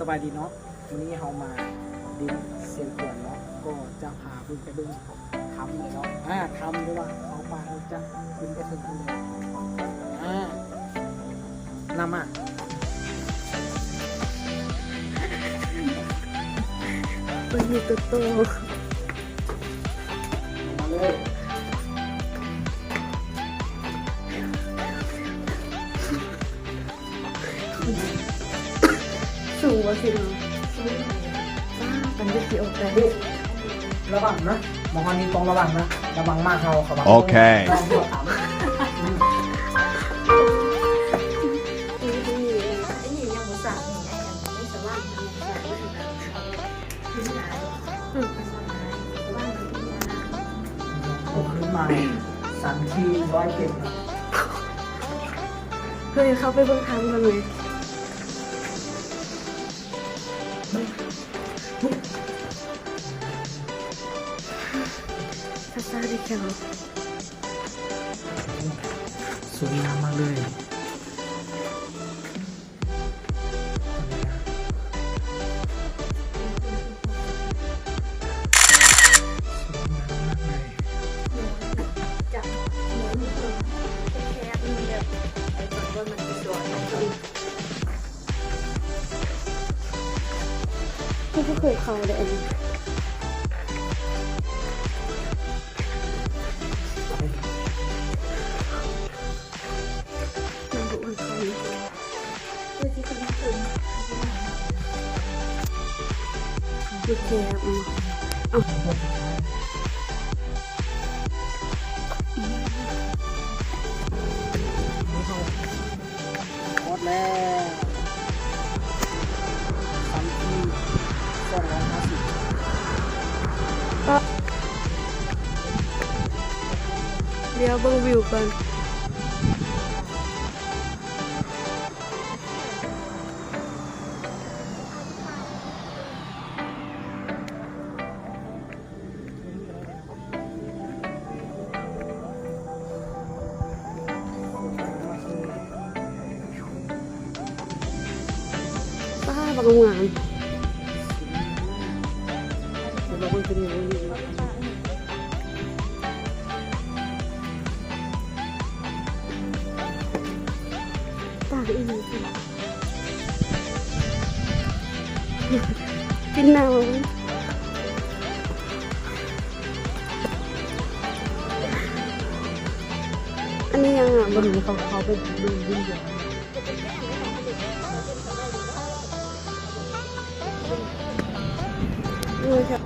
สบายดีเนาะวันนี้เรามาดินเสียงขวนเนาะก็จะพาคุณไปดูทำเลยเนาะทำด้วยว่าเอาไปจะคุณไปถึงคุณเลยนำมันมีตัวโตมาเลย สูงกว่าสิเนาะมันจะสีออกแต่ระวังนะมองนี้ต้องระวังนะระวังมากเราเขาโอเคผมขึ้นมาสันที100เก็บเฮ้ยเขาไปเบิ่งทางกันเลยซาดิแคลสวยงามมากเลยที่เคยเขาเลยอันนี้มันดูมันเขาดูที่เขาทำดูแคบเอาหมดแล้วสันที250เดี๋ยวเบิ่งวิวกันป้าบังหวานเราเพิ่งจะมีวันนี้ตากอีกกินน้ำอันนี้ยังอ่ะบริเวณเขาไปดูยิ่งใหญ่เลยครับ